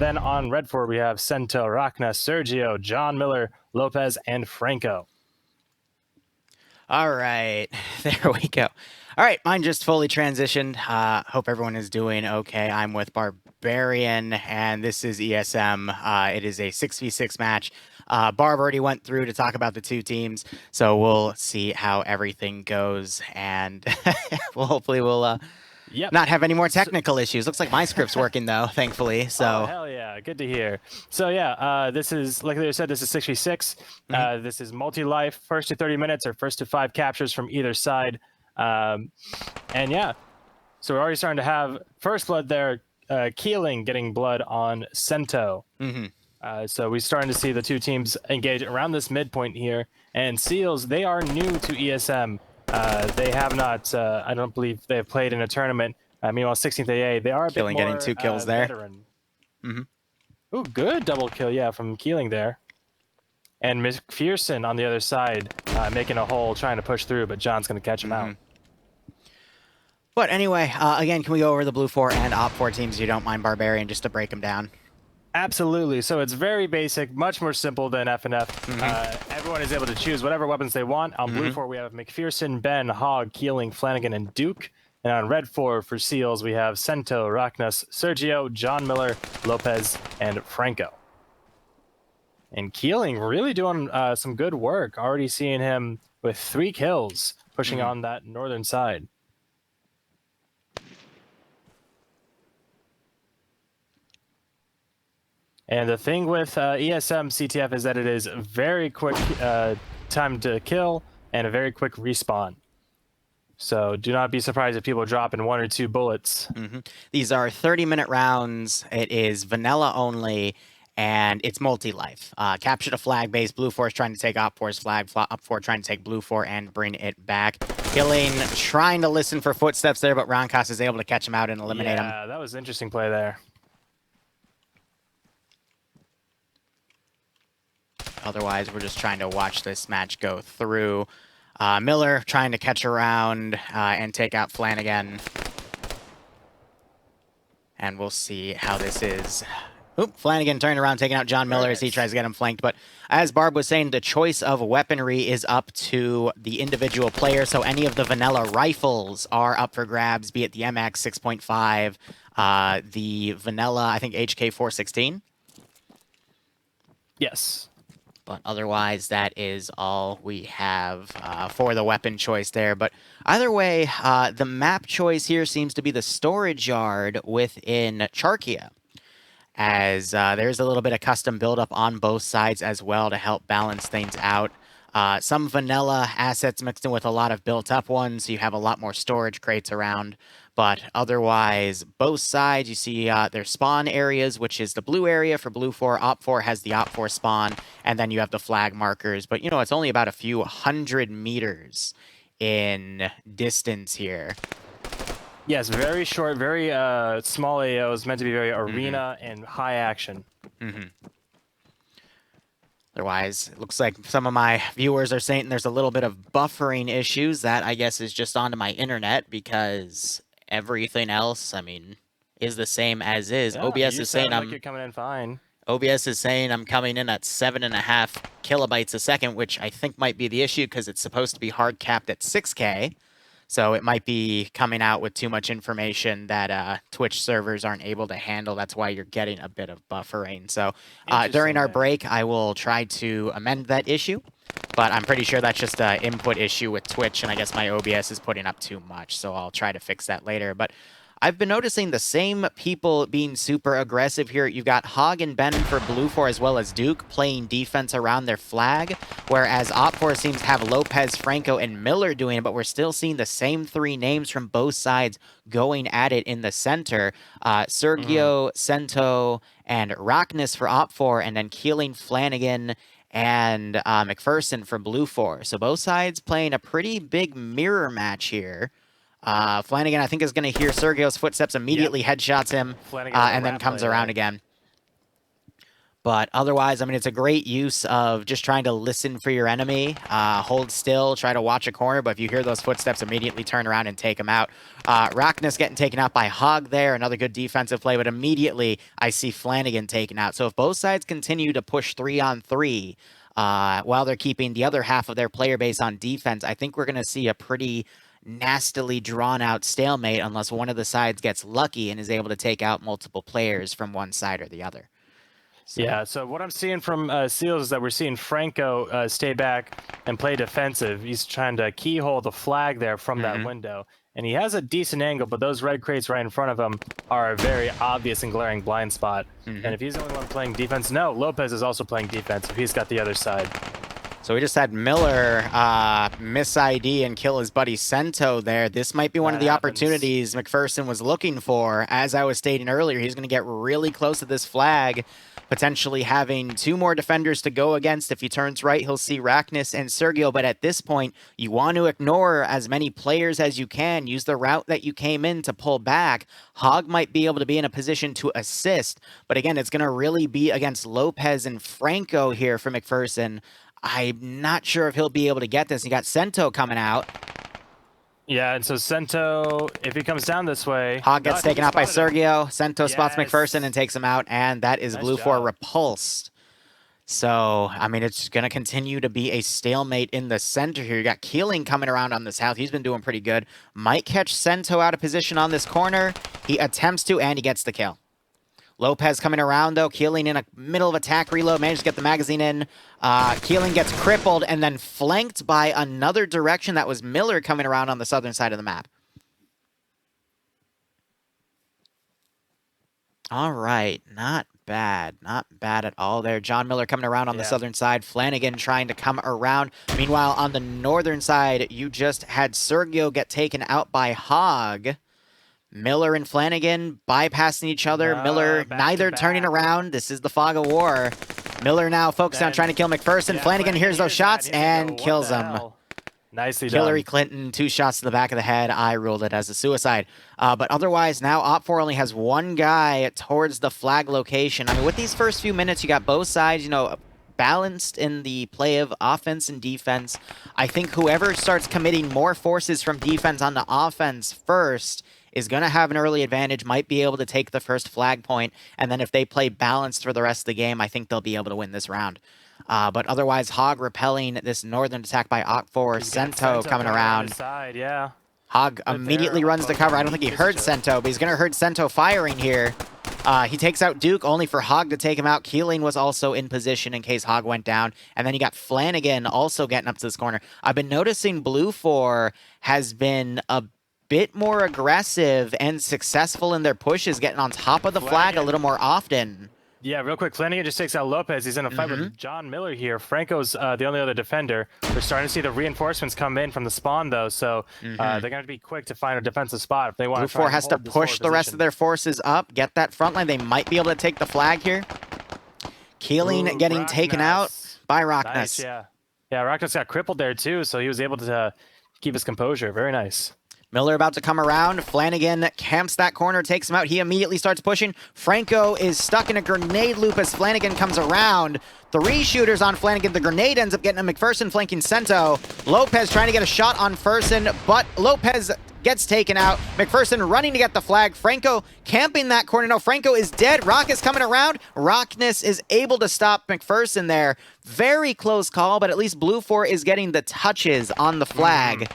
Then on red 4, we have Sento, Rachna, Sergio, John Miller, Lopez, and Franco. All right, there we go. All right, mine just fully transitioned. Hope everyone is doing okay. I'm with Barbarian, and this is ESM. It is a 6v6 match. Barb already went through to talk about the two teams, so we'll see how everything goes, and hopefully we'll not have any more technical issues. Looks like my script's working though, thankfully. So hell yeah, good to hear. So yeah, this is, like they said, this is 6v6. This is multi-life, first to 30 minutes or first to 5 captures from either side. And yeah, so we're already starting to have first blood there. Keeling getting blood on Sento. So we're starting to see the two teams engage around this midpoint here. And Seals, they are new to ESM. They have not, I don't believe they have played in a tournament. Meanwhile, 16th AA, they are a Keeling bit more getting 2 kills there. Veteran. Ooh, good double kill, yeah, from Keeling there. And McPherson on the other side, making a hole, trying to push through, but John's going to catch him out. But anyway, again, can we go over the blue 4 and op 4 teams if you don't mind, Barbarian, just to break them down? Absolutely. So it's very basic, much more simple than FNF. Everyone is able to choose whatever weapons they want. On blue 4, we have McPherson, Ben, Hogg, Keeling, Flanagan, and Duke. And on red 4 for Seals, we have Sento, Rachnas, Sergio, John Miller, Lopez, and Franco. And Keeling really doing some good work. Already seeing him with 3 kills, pushing on that northern side. And the thing with ESM CTF is that it is very quick time to kill and a very quick respawn. So do not be surprised if people drop in 1 or 2 bullets. These are 30-minute rounds. It is vanilla only, and it's multi-life. Capture the flag base. Blue 4 is trying to take op 4's flag. Op 4 trying to take blue 4 and bring it back. Keeling trying to listen for footsteps there, but Ronkas is able to catch him out and eliminate him. Yeah, that was an interesting play there. Otherwise, we're just trying to watch this match go through. Miller trying to catch around and take out Flanagan. And we'll see how this is. Oop, Flanagan turning around, taking out John Miller as he tries to get him flanked. But as Barb was saying, the choice of weaponry is up to the individual player. So any of the vanilla rifles are up for grabs, be it the MX 6.5, the vanilla, I think, HK 416. Yes. But otherwise, that is all we have for the weapon choice there. But either way, the map choice here seems to be the storage yard within Charkia, as there's a little bit of custom buildup on both sides as well to help balance things out. Some vanilla assets mixed in with a lot of built-up ones, so you have a lot more storage crates around. But otherwise, both sides, you see their spawn areas, which is the blue area for blue 4. Op 4 has the Op 4 spawn, and then you have the flag markers. But, you know, it's only about a few 100 meters in distance here. Yes, very short, very small AOs, meant to be very arena and high action. Otherwise, it looks like some of my viewers are saying there's a little bit of buffering issues. That, I guess, is just onto my internet, because everything else, I mean, is the same as is. Yeah, OBS is saying like you're coming in fine. OBS is saying I'm coming in at 7.5 kilobytes a second, which I think might be the issue because it's supposed to be hard capped at 6K. So it might be coming out with too much information that Twitch servers aren't able to handle. That's why you're getting a bit of buffering. So during our break, I will try to amend that issue. But I'm pretty sure that's just an input issue with Twitch, and I guess my OBS is putting up too much. So I'll try to fix that later. But I've been noticing the same people being super aggressive here. You've got Hogg and Ben for blue 4 as well as Duke playing defense around their flag, whereas op 4 seems to have Lopez, Franco, and Miller doing it, but we're still seeing the same 3 names from both sides going at it in the center. Sergio, Sento, and Rachnas for op 4, and then Keeling, Flanagan, and McPherson for blue 4. So both sides playing a pretty big mirror match here. Flanagan, I think, is going to hear Sergio's footsteps, immediately headshots him, and then comes around again. But otherwise, I mean, it's a great use of just trying to listen for your enemy, hold still, try to watch a corner, but if you hear those footsteps, immediately turn around and take them out. Rockness getting taken out by Hog there, another good defensive play, but immediately I see Flanagan taken out. So if both sides continue to push 3-on-3 while they're keeping the other half of their player base on defense, I think we're going to see a pretty nastily drawn-out stalemate unless one of the sides gets lucky and is able to take out multiple players from one side or the other. So. Yeah, so what I'm seeing from Seals is that we're seeing Franco stay back and play defensive. He's trying to keyhole the flag there from that window. And he has a decent angle, but those red crates right in front of him are a very obvious and glaring blind spot. And if he's the only one playing defense, no, Lopez is also playing defense if he's got the other side. So we just had Miller miss ID and kill his buddy Sento there. This might be one of the opportunities McPherson was looking for. As I was stating earlier, he's going to get really close to this flag, potentially having 2 more defenders to go against. If he turns right, he'll see Rackness and Sergio. But at this point, you want to ignore as many players as you can. Use the route that you came in to pull back. Hog might be able to be in a position to assist. But again, it's going to really be against Lopez and Franco here for McPherson. I'm not sure if he'll be able to get this. You got Sento coming out. Yeah, and so Sento, if he comes down this way... Hog gets taken out by Sergio. Sento spots McPherson and takes him out, and that is Blue 4 repulsed. So, I mean, it's going to continue to be a stalemate in the center here. You got Keeling coming around on the south. He's been doing pretty good. Might catch Sento out of position on this corner. He attempts to, and he gets the kill. Lopez coming around, though. Keeling in a middle of attack reload. Managed to get the magazine in. Keeling gets crippled and then flanked by another direction. That was Miller coming around on the southern side of the map. All right. Not bad. Not bad at all there. John Miller coming around on the southern side. Flanagan trying to come around. Meanwhile, on the northern side, you just had Sergio get taken out by Hog. Miller and Flanagan bypassing each other. Miller neither turning around. This is the fog of war. Miller now focused on trying to kill McPherson. Flanagan hears those shots and kills him. Nicely done. Hillary Clinton, 2 shots to the back of the head. I ruled it as a suicide. But otherwise, now Op4 only has 1 guy towards the flag location. I mean, with these first few minutes, you got both sides, you know, balanced in the play of offense and defense. I think whoever starts committing more forces from defense onto offense first is going to have an early advantage, might be able to take the first flag point, and then if they play balanced for the rest of the game, I think they'll be able to win this round. But otherwise, Hog repelling this northern attack by Op4. Sento coming around. Side, Hog immediately runs to cover. I don't think he heard Sento, but he's going to hurt Sento firing here. He takes out Duke, only for Hog to take him out. Keeling was also in position in case Hog went down. And then you got Flanagan also getting up to this corner. I've been noticing Blue 4 has been a bit more aggressive and successful in their pushes, getting on top of the flag a little more often. Yeah, real quick, Flanagan just takes out Lopez. He's in a fight with John Miller here. Franco's the only other defender. We're starting to see the reinforcements come in from the spawn, though, so they're going to have to be quick to find a defensive spot if they want to try. Blue 4 has to push the rest of their forces up, get that front line. They might be able to take the flag here. Keeling getting taken out by Rockness. Nice, yeah, Rockness got crippled there, too, so he was able to keep his composure. Very nice. Miller about to come around. Flanagan camps that corner, takes him out. He immediately starts pushing. Franco is stuck in a grenade loop as Flanagan comes around. 3 shooters on Flanagan. The grenade ends up getting a McPherson flanking Sento. Lopez trying to get a shot on Ferson, but Lopez gets taken out. McPherson running to get the flag. Franco camping that corner. No, Franco is dead. Rock is coming around. Rockness is able to stop McPherson there. Very close call, but at least Blue 4 is getting the touches on the flag.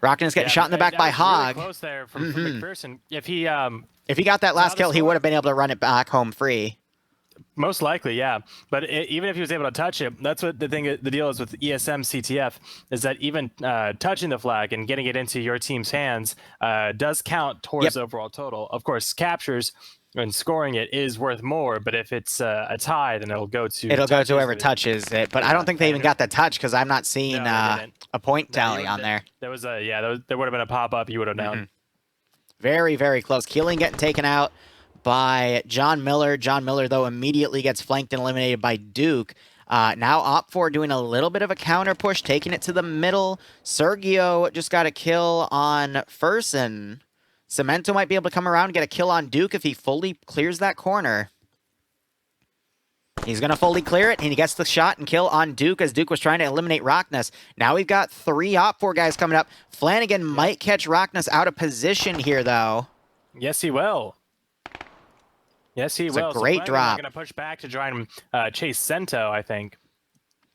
Rockness getting shot in the back by Hog. Really close there from McPherson. If he got that last kill, he would have been able to run it back home free. Most likely, yeah. But even if he was able to touch it, that's what the deal is with ESM CTF, is that even touching the flag and getting it into your team's hands does count towards overall total. Of course, captures and scoring it is worth more, but if it's a tie, then it'll go to whoever touches it. But I don't think they even got the touch because I'm not seeing a point tally on there. There was there would have been a pop up. You would have known. Very, very close. Keeling getting taken out by John Miller. John Miller, though, immediately gets flanked and eliminated by Duke. Now Op4 doing a little bit of a counter push, taking it to the middle. Sergio just got a kill on Ferson. Cemento might be able to come around and get a kill on Duke if he fully clears that corner. He's going to fully clear it, and he gets the shot and kill on Duke as Duke was trying to eliminate Rockness. Now we've got 3 Op4 guys coming up. Flanagan might catch Rockness out of position here, though. Yes, he will. Yes, he will. It's a great drop. Going to push back to try and chase Sento, I think.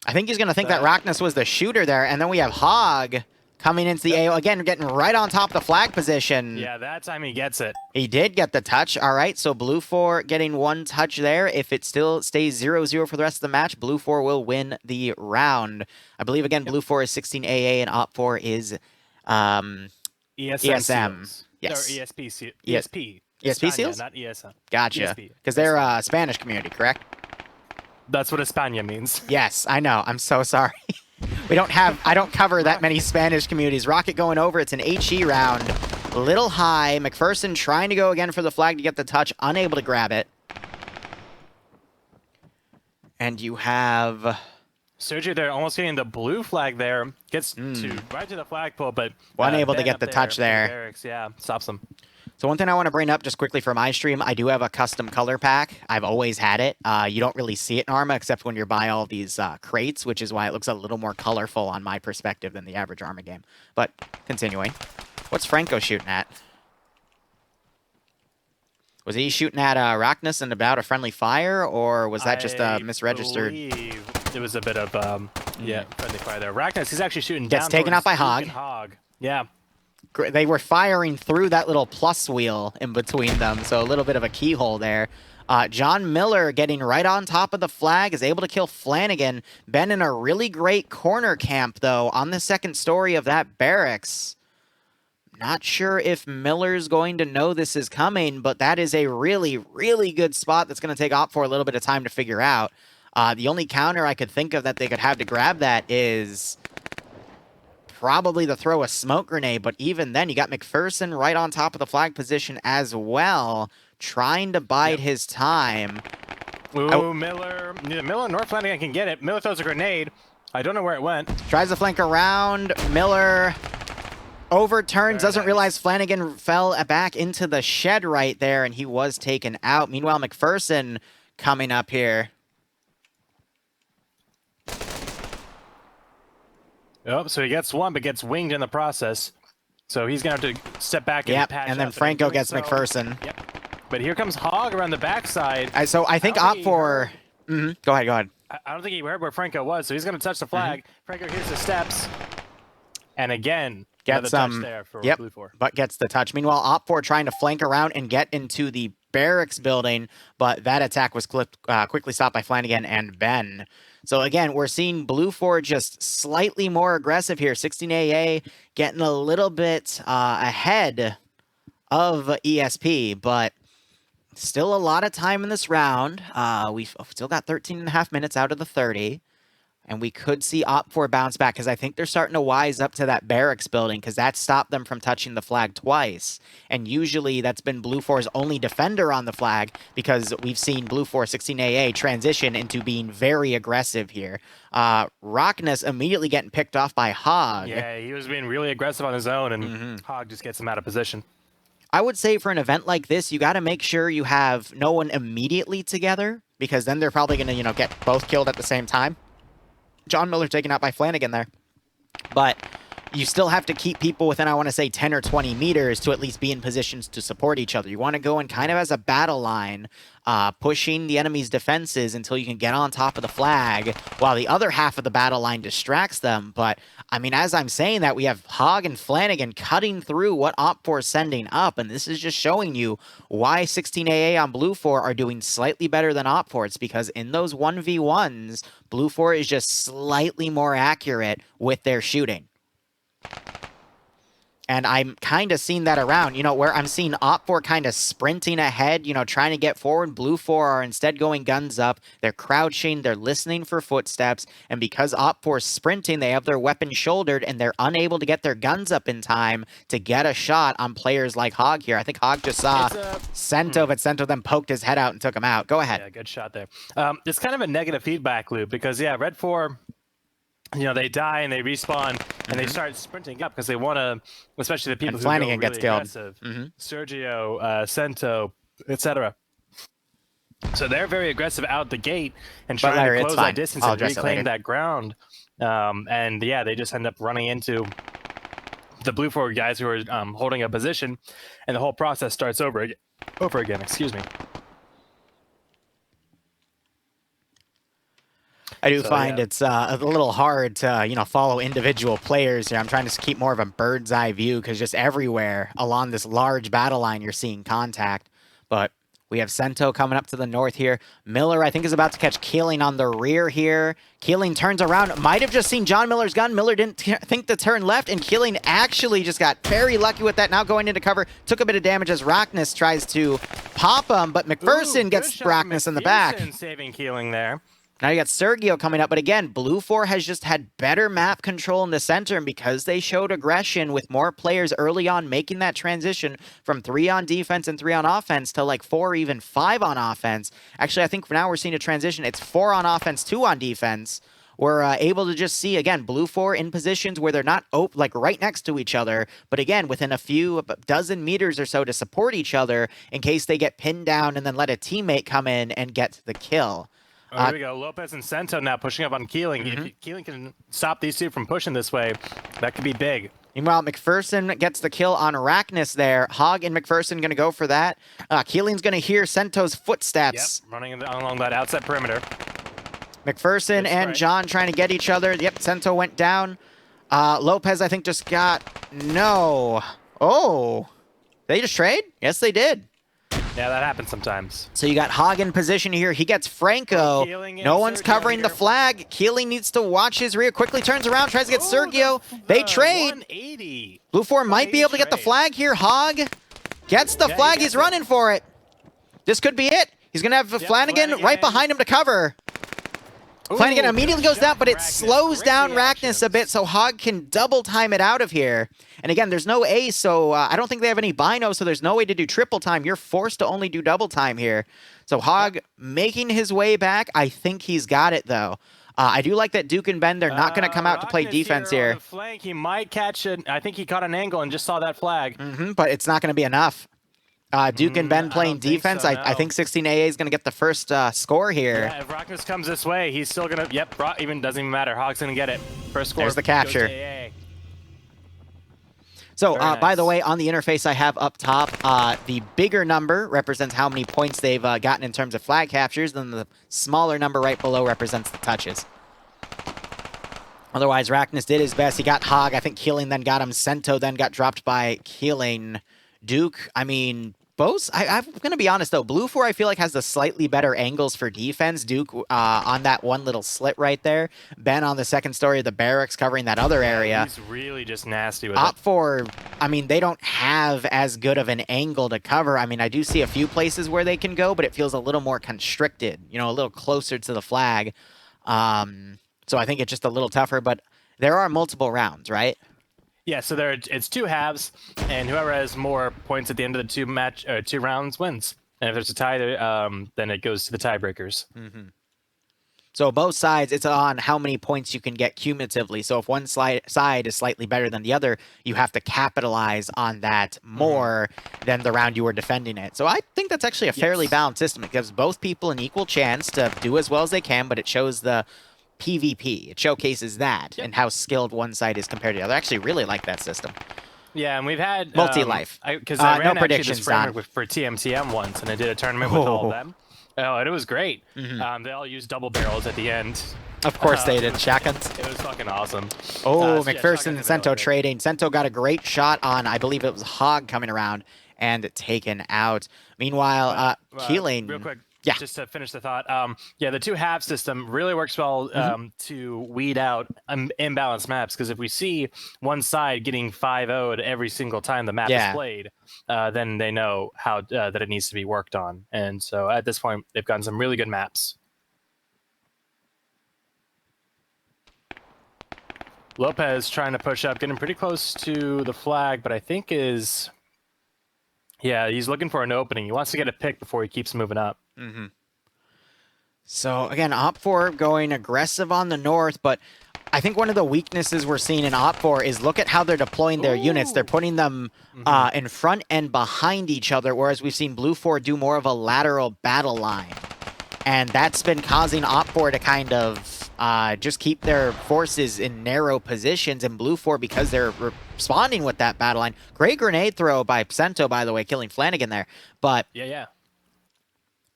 I think he's going to think that Rockness was the shooter there, and then we have Hog coming into the AO. Again, getting right on top of the flag position. Yeah, that time he gets it. He did get the touch. All right, so Blue 4 getting 1 touch there. If it still stays 0-0 for the rest of the match, Blue 4 will win the round. I believe, again, Blue 4 is 16 AA and Op 4 is ESM. Yes. Or ESP. ESP España, seals? not ESM. Gotcha. Because they're a Spanish community, correct? That's what España means. Yes, I know. I'm so sorry. I don't cover that many Spanish communities. Rocket going over. It's an HE round. A little high. McPherson trying to go again for the flag to get the touch. Unable to grab it. And you have Sergio there almost getting the blue flag there. Gets right to the flagpole, but unable to get the touch there. Barracks, yeah, stops him. So one thing I want to bring up just quickly for my stream, I do have a custom color pack. I've always had it. You don't really see it in Arma except when you're buying all these crates, which is why it looks a little more colorful on my perspective than the average Arma game. But continuing. What's Franco shooting at? Was he shooting at Rockness and about a friendly fire, or was that just misregistered? I believe it was a bit of, friendly fire there. Rockness, he's actually shooting Gets down taken out by Hog. Yeah. They were firing through that little plus wheel in between them, so a little bit of a keyhole there. John Miller getting right on top of the flag is able to kill Flanagan. Ben in a really great corner camp, though, on the second story of that barracks. Not sure if Miller's going to know this is coming, but that is a really, really good spot that's going to take Op4 a little bit of time to figure out. The only counter I could think of that they could have to grab that is probably to throw a smoke grenade, but even then, you got McPherson right on top of the flag position as well, trying to bide his time. Ooh, Miller. Neither Miller nor Flanagan can get it. Miller throws a grenade. I don't know where it went. Tries to flank around. Miller overturns, doesn't realize Flanagan fell back into the shed right there, and he was taken out. Meanwhile, McPherson coming up here. Oh, so he gets one, but gets winged in the process. So he's going to have to step back and patch and then up, Franco gets McPherson. Yep. But here comes Hog around the backside. So I think Op4... Go ahead. I don't think he heard where Franco was, so he's going to touch the flag. Franco hears the steps. And again, gets touch there for Blue 4. But gets the touch. Meanwhile, Op4 trying to flank around and get into the barracks building, but that attack was quickly stopped by Flanagan and Ben. So again, we're seeing Blue 4 just slightly more aggressive here. 16 AA getting a little bit ahead of ESP, but still a lot of time in this round. We've still got 13.5 minutes out of the 30. And we could see Op4 bounce back because I think they're starting to wise up to that barracks building because that stopped them from touching the flag twice. And usually that's been Blue 4's only defender on the flag because we've seen Blue 4 16AA transition into being very aggressive here. Rockness immediately getting picked off by Hog. Yeah, he was being really aggressive on his own, and Hog just gets him out of position. I would say for an event like this, you got to make sure you have no one immediately together because then they're probably going to, get both killed at the same time. John Miller taken out by Flanagan there. But you still have to keep people within, I want to say, 10 or 20 meters to at least be in positions to support each other. You want to go in kind of as a battle line, pushing the enemy's defenses until you can get on top of the flag while the other half of the battle line distracts them. But, I mean, as I'm saying that, we have Hog and Flanagan cutting through what Op4 is sending up, and this is just showing you why 16AA on Blue 4 are doing slightly better than Op4. It's because in those 1v1s, Blue 4 is just slightly more accurate with their shooting. And I'm kind of seeing that around, where I'm seeing Op4 kind of sprinting ahead, trying to get forward. Blue 4 are instead going guns up. They're crouching. They're listening for footsteps. And because Op4 is sprinting, they have their weapons shouldered, and they're unable to get their guns up in time to get a shot on players like Hog here. I think Hog just saw Sento, but Sento then poked his head out and took him out. Go ahead. Yeah, good shot there. It's kind of a negative feedback loop because, Red 4... they die and they respawn and they start sprinting up because they want to, especially the people and who Flanagan go really gets killed. aggressive. Sergio, Sento, etc. So they're very aggressive out the gate and But trying Larry, to it's close fine. that distance I'll and address it reclaim later. that ground. And yeah, they just end up running into the blue forward guys who are holding a position, and the whole process starts over again. Excuse me. I do So, find yeah. it's a little hard to, follow individual players here. I'm trying to keep more of a bird's eye view because just everywhere along this large battle line, you're seeing contact. But we have Sento coming up to the north here. Miller, I think, is about to catch Keeling on the rear here. Keeling turns around. Might have just seen John Miller's gun. Miller didn't think to turn left, and Keeling actually just got very lucky with that. Now going into cover. Took a bit of damage as Rockness tries to pop him, but McPherson gets Rockness in the back. Saving Keeling there. Now you got Sergio coming up, but again, Blue 4 has just had better map control in the center, and because they showed aggression with more players early on making that transition from 3 on defense and 3 on offense to like 4 or even 5 on offense. Actually, I think for now we're seeing a transition. It's 4 on offense, 2 on defense. We're able to just see, again, Blue 4 in positions where they're not like right next to each other, but again, within a few dozen meters or so to support each other in case they get pinned down and then let a teammate come in and get the kill. Oh, here we go. Lopez and Sento now pushing up on Keeling. If Keeling can stop these two from pushing this way, that could be big. Meanwhile, McPherson gets the kill on Arachnus there. Hog and McPherson going to go for that. Keeling's going to hear Sento's footsteps. Yep, running along that outside perimeter. McPherson and John trying to get each other. Yep, Sento went down. Lopez, I think, just got... No. Oh. They just trade? Yes, they did. Yeah, that happens sometimes. So you got Hog in position here. He gets Franco. No one's covering the flag. Keeling needs to watch his rear. Quickly turns around, tries to get Sergio. They trade. 180. Blue 4 might be able to get the flag here. Hog gets the flag. He's running for it. This could be it. He's going to have Flanagan right behind him to cover. Flanagan immediately goes down, but it slows down Rackness a bit so Hog can double time it out of here. And again, there's no ace, so I don't think they have any bino, so there's no way to do triple time. You're forced to only do double time here. So Hog making his way back. I think he's got it, though. I do like that Duke and Ben, they're not going to come out to play defense here. On the flank. He might catch it. I think he caught an angle and just saw that flag. But it's not going to be enough. Duke and Ben playing defense. So, no. I think 16AA is going to get the first score here. Yeah, if Rockness comes this way, he's still going to... Yep, doesn't even matter. Hog's going to get it. First score. There's the capture. So, Nice. by the way, on the interface I have up top, the bigger number represents how many points they've gotten in terms of flag captures, then the smaller number right below represents the touches. Otherwise, Rackness did his best. He got Hog. I think Keeling then got him. Sento then got dropped by Keeling. Duke, I mean... Both, I'm going to be honest, though. Blue 4, I feel like, has the slightly better angles for defense. Duke on that one little slit right there. Ben on the second story of the barracks covering that other area. He's really just nasty with Op 4, I mean, they don't have as good of an angle to cover. I mean, I do see a few places where they can go, but it feels a little more constricted, a little closer to the flag. So I think it's just a little tougher, but there are multiple rounds, right? Yeah, so it's 2 halves, and whoever has more points at the end of the 2 rounds wins. And if there's a tie, then it goes to the tiebreakers. So both sides, it's on how many points you can get cumulatively. So if one side is slightly better than the other, you have to capitalize on that more than the round you were defending it. So I think that's actually a fairly balanced system. It gives both people an equal chance to do as well as they can, but it shows the PvP. It showcases that and how skilled one side is compared to the other. I actually really like that system. Yeah, and we've had... Multi-life. Because I ran no predictions, this framework for TMTM once, and I did a tournament with all of them. Oh, and it was great. They all used double barrels at the end. Of course they did. Shotguns. It was fucking awesome. Oh, McPherson and Sento trading. Sento got a great shot on, I believe it was Hog coming around and taken out. Meanwhile, Keeling... Real quick. Yeah. Just to finish the thought, yeah, the 2-half system really works well to weed out imbalanced maps, because if we see one side getting 5-0'd every single time the map is played, then they know how that it needs to be worked on. And so at this point, they've gotten some really good maps. Lopez trying to push up, getting pretty close to the flag, but I think is... Yeah, he's looking for an opening. He wants to get a pick before he keeps moving up. So, again, Op 4 going aggressive on the north, but I think one of the weaknesses we're seeing in Op 4 is look at how they're deploying their units. They're putting them in front and behind each other, whereas we've seen Blue 4 do more of a lateral battle line. And that's been causing Op4 to kind of just keep their forces in narrow positions, and Blue4, because they're responding with that battle line. Great grenade throw by Psento, by the way, killing Flanagan there. But yeah.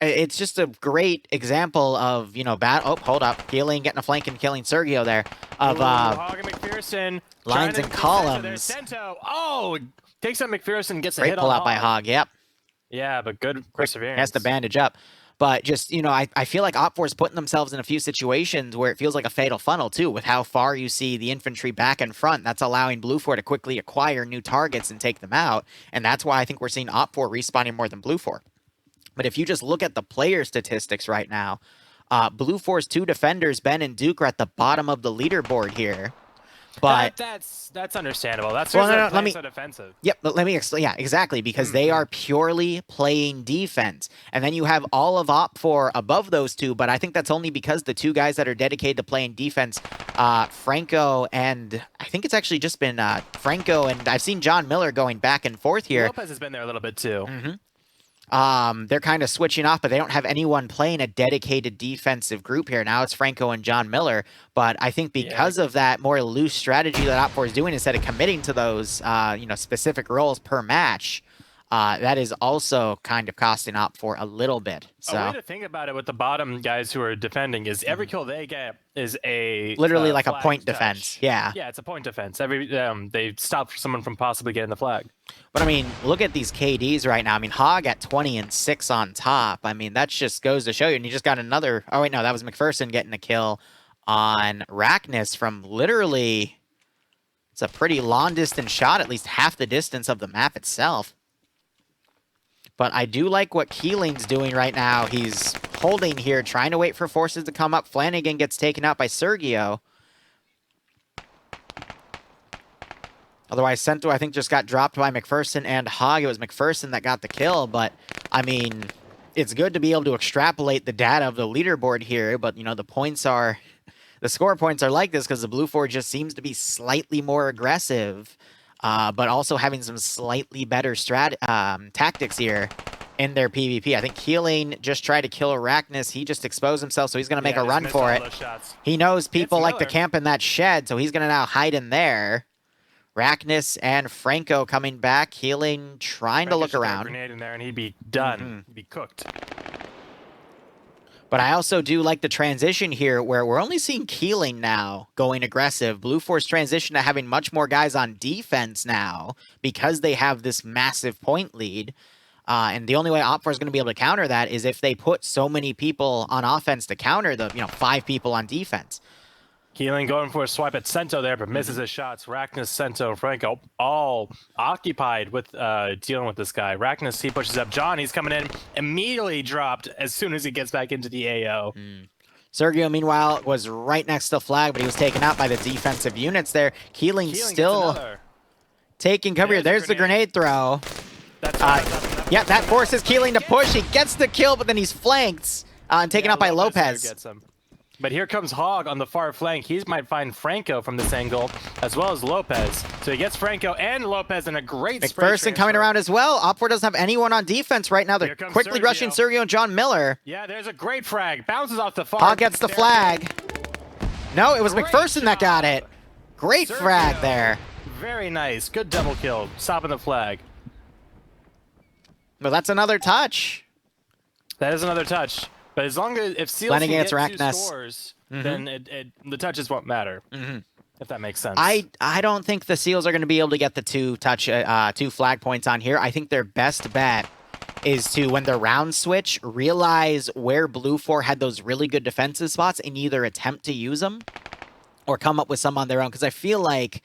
It's just a great example of, you know, oh, hold up. Healing, getting a flank and killing Sergio there. Of Hog and McPherson. Lines and columns. Sento. Oh, takes out McPherson, gets a Great hit pull on out by Hog, yep. Yeah, but good perseverance. Has to bandage up. But just, you know, I feel like Op4's putting themselves in a few situations where it feels like a fatal funnel, too, with how far you see the infantry back and front. That's allowing Blue4 to quickly acquire new targets and take them out. And that's why I think we're seeing Op4 respawning more than Blue4. But if you just look at the player statistics right now, Blue4's 2 defenders, Ben and Duke, are at the bottom of the leaderboard here. But that's understandable. That's so defensive. Yep, but let me explain. Yeah, exactly, because they are purely playing defense. And then you have all of Op4 above those 2, but I think that's only because the 2 guys that are dedicated to playing defense, Franco and I think it's actually just been Franco, and I've seen John Miller going back and forth here. Lopez has been there a little bit too. They're kind of switching off, but they don't have anyone playing a dedicated defensive group here. Now it's Franco and John Miller, but I think because of that more loose strategy that Op4 is doing, instead of committing to those, you know, specific roles per match, that is also kind of costing Op4 a little bit. So a way to think about it with the bottom guys who are defending is every kill they get is a literally like a point touch. Defense. Yeah, it's a point defense. Every they stop someone from possibly getting the flag. But I mean, look at these KDs right now. I mean, Hog at 20 and 6 on top. I mean, that just goes to show you. And he just got another. Oh wait, no, that was McPherson getting a kill on Raknus from literally. It's a pretty long distance shot, at least half the distance of the map itself. But I do like what Keeling's doing right now. He's holding here, trying to wait for forces to come up. Flanagan gets taken out by Sergio. Otherwise, Sento, I think, just got dropped by McPherson and Hog. It was McPherson that got the kill, but, I mean, it's good to be able to extrapolate the data of the leaderboard here, but, you know, the score points are like this because the Blue4 just seems to be slightly more aggressive, but also having some slightly better tactics here in their PvP. I think Keeling just tried to kill Arachnus. He just exposed himself, so he's going to make a run for it. He knows people like to camp in that shed, so he's going to now hide in there. Raknus and Franco coming back, Healing, trying to look around. Grenade in there and he'd be done. He'd be cooked. But I also do like the transition here where we're only seeing Keeling now going aggressive. Blue4's transition to having much more guys on defense now because they have this massive point lead. And the only way Op4 is going to be able to counter that is if they put so many people on offense to counter the 5 people on defense. Keeling going for a swipe at Sento there, but misses his shots. Raknus, Sento, Franco all occupied with dealing with this guy. Raknus, he pushes up. John, he's coming in, immediately dropped as soon as he gets back into the AO. Sergio, meanwhile, was right next to the flag, but he was taken out by the defensive units there. Keeling still taking cover here. There's the grenade throw. Yeah, that forces Keeling to push. He gets the kill, but then he's flanked and taken out by Lopez. But here comes Hog on the far flank. He might find Franco from this angle, as well as Lopez. So he gets Franco and Lopez in a great spray McPherson coming around as well. Op4 doesn't have anyone on defense right now. They're quickly rushing Sergio and John Miller. Yeah, there's a great frag. Bounces off the far. Hog gets the flag. No, it was McPherson that got it. Great frag there. Very nice. Good double kill. Stopping the flag. Well, that's another touch. That is another touch. But as long as if Seals can get 2 scores, then the touches won't matter. If that makes sense. I don't think the Seals are going to be able to get the 2 flag points on here. I think their best bet is to, when the round switch, realize where Blue4 had those really good defensive spots and either attempt to use them or come up with some on their own. Because I feel like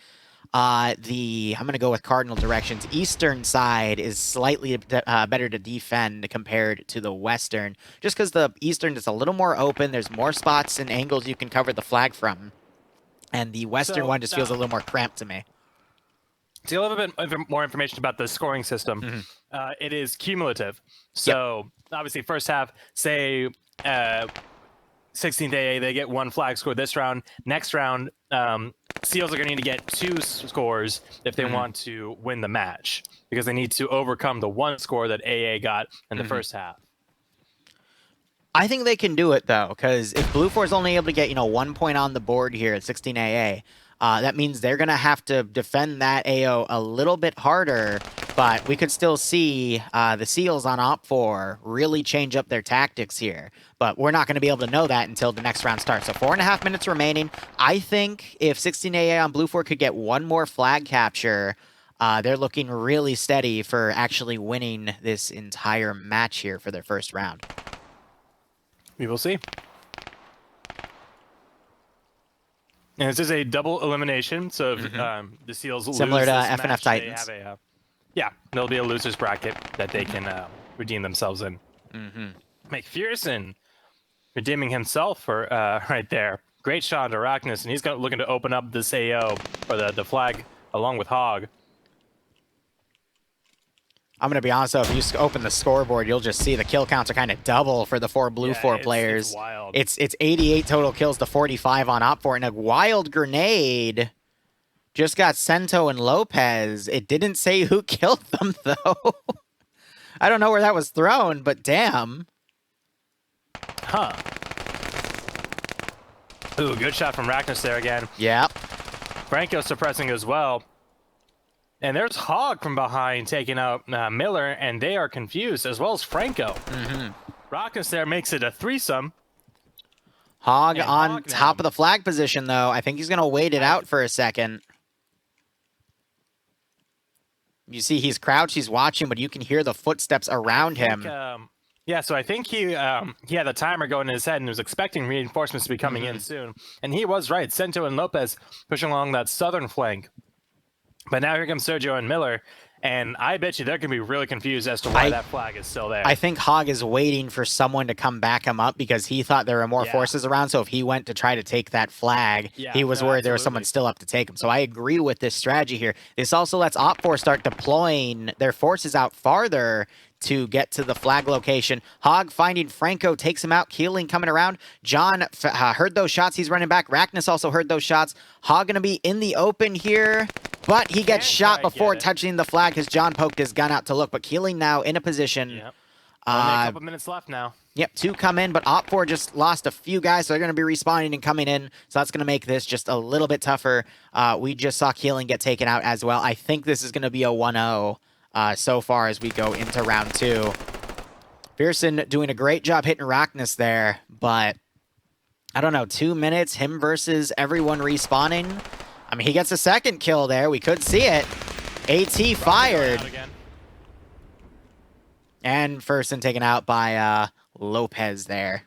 I'm going to go with cardinal directions. Eastern side is slightly better to defend compared to the Western, just because the Eastern is a little more open. There's more spots and angles you can cover the flag from, and the Western one just feels a little more cramped to me. See a little bit more information about the scoring system. It is cumulative. So obviously, first half, say 16th AA, they get 1 flag score this round. Next round, Seals are going to need to get 2 scores if they want to win the match, because they need to overcome the 1 score that AA got in the first half. I think they can do it, though, because if Blue 4 is only able to get, 1 point on the board here at 16 AA, that means they're going to have to defend that AO a little bit harder, but we could still see the Seals on Op 4 really change up their tactics here. But we're not going to be able to know that until the next round starts. So 4.5 minutes remaining. I think if 16 AA on Blue 4 could get one more flag capture, they're looking really steady for actually winning this entire match here for their first round. We will see. And this is a double elimination, so if the Seals lose Similar to this FNF match, Titans. they have there'll be a loser's bracket that they can redeem themselves in. McPherson redeeming himself for right there. Great shot to Arachnus, and he's looking to open up this AO, or the flag, along with Hog. I'm going to be honest, though, if you open the scoreboard, you'll just see the kill counts are kind of double for the 4 Blue 4 players. It's wild. It's 88 total kills to 45 on Op 4, and a wild grenade just got Sento and Lopez. It didn't say who killed them, though. I don't know where that was thrown, but damn. Huh. Ooh, good shot from Arachnus there again. Yep. Franco suppressing as well. And there's Hog from behind taking out Miller, and they are confused, as well as Franco. Arachnus there makes it a threesome. Hog on top of the flag position, though. I think he's going to wait it out for a second. You see he's crouched, he's watching, but you can hear the footsteps around him. Yeah, so I think he had the timer going in his head and was expecting reinforcements to be coming in soon. And he was right. Sento and Lopez pushing along that southern flank. But now here comes Sergio and Miller, and I bet you they're going to be really confused as to why that flag is still there. I think Hog is waiting for someone to come back him up because he thought there were more forces around, so if he went to try to take that flag, he was worried there was someone still up to take him. So I agree with this strategy here. This also lets Op 4 start deploying their forces out farther to get to the flag location. Hog finding Franco, takes him out. Keeling coming around. John heard those shots. He's running back. Arachnus also heard those shots. Hog going to be in the open here, but he gets shot before touching the flag because John poked his gun out to look. But Keeling now in a position. Only a couple minutes left now. Yep, 2 come in, but Op 4 just lost a few guys, so they're going to be respawning and coming in. So that's going to make this just a little bit tougher. We just saw Keeling get taken out as well. I think this is going to be a 1-0. So far as we go into round 2. Pearson doing a great job hitting Arachnus there, but I don't know, 2 minutes, him versus everyone respawning. I mean, he gets a second kill there. We could see it. AT fired. And Pearson taken out by Lopez there.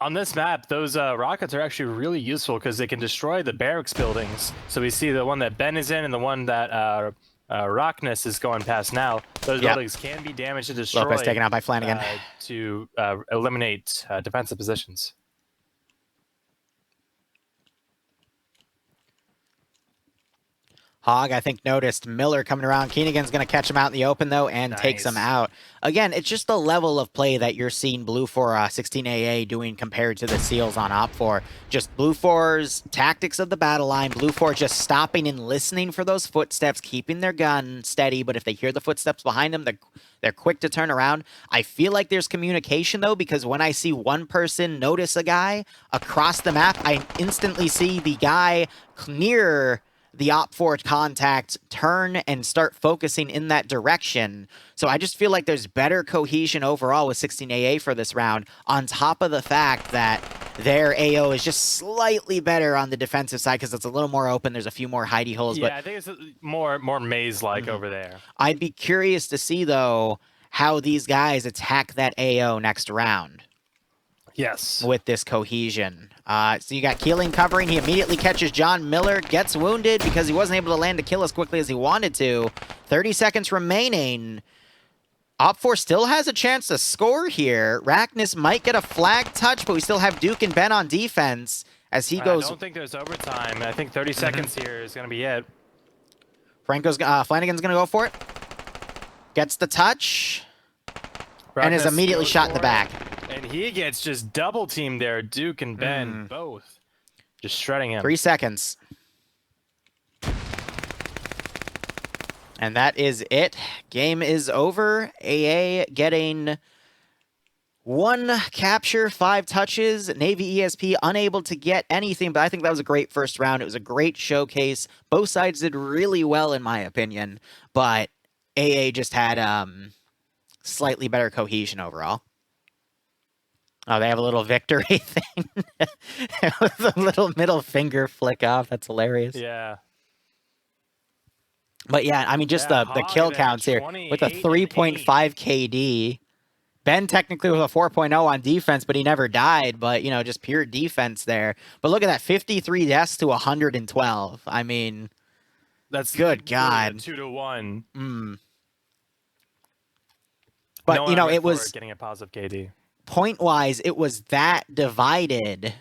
On this map, those rockets are actually really useful because they can destroy the barracks buildings. So we see the one that Ben is in and the one that Arachnus is going past now. Those buildings can be damaged and destroyed. Lopez taken out by Flanagan. To eliminate defensive positions. Hog, I think, noticed Miller coming around. Keenigan's going to catch him out in the open, though, and takes him out. Again, it's just the level of play that you're seeing Blue 4 16 AA doing compared to the Seals on Op 4. Just Blue 4's tactics of the battle line. Blue 4 just stopping and listening for those footsteps, keeping their gun steady, but if they hear the footsteps behind them, they're quick to turn around. I feel like there's communication, though, because when I see one person notice a guy across the map, I instantly see the guy near the Op 4 contact turn and start focusing in that direction. So I just feel like there's better cohesion overall with 16AA for this round, on top of the fact that their AO is just slightly better on the defensive side because it's a little more open. There's a few more hidey holes. Yeah, but I think it's more maze-like over there. I'd be curious to see, though, how these guys attack that AO next round. Yes. With this cohesion. So you got Keeling covering. He immediately catches John Miller. Gets wounded because he wasn't able to land a kill as quickly as he wanted to. 30 seconds remaining. Op 4 still has a chance to score here. Arachnus might get a flag touch, but we still have Duke and Ben on defense as he goes. I don't think there's overtime. I think 30 seconds here is going to be it. Flanagan's going to go for it. Gets the touch. And is immediately shot in the back. And he gets just double teamed there. Duke and Ben both just shredding him. 3 seconds. And that is it. Game is over. AA getting 1 capture, 5 touches. Navy ESP unable to get anything, but I think that was a great first round. It was a great showcase. Both sides did really well, in my opinion, but AA just had slightly better cohesion overall. Oh, they have a little victory thing with a little middle finger flick off. That's hilarious. Yeah. But yeah, I mean, just the kill Hog counts here with a 28 3.5 KD. Ben technically with a 4.0 on defense, but he never died. But, you know, just pure defense there. But look at that, 53 deaths to 112. I mean, that's good God. 2-to-1. But, no you know, it was getting a positive KD. point-wise, it was that divided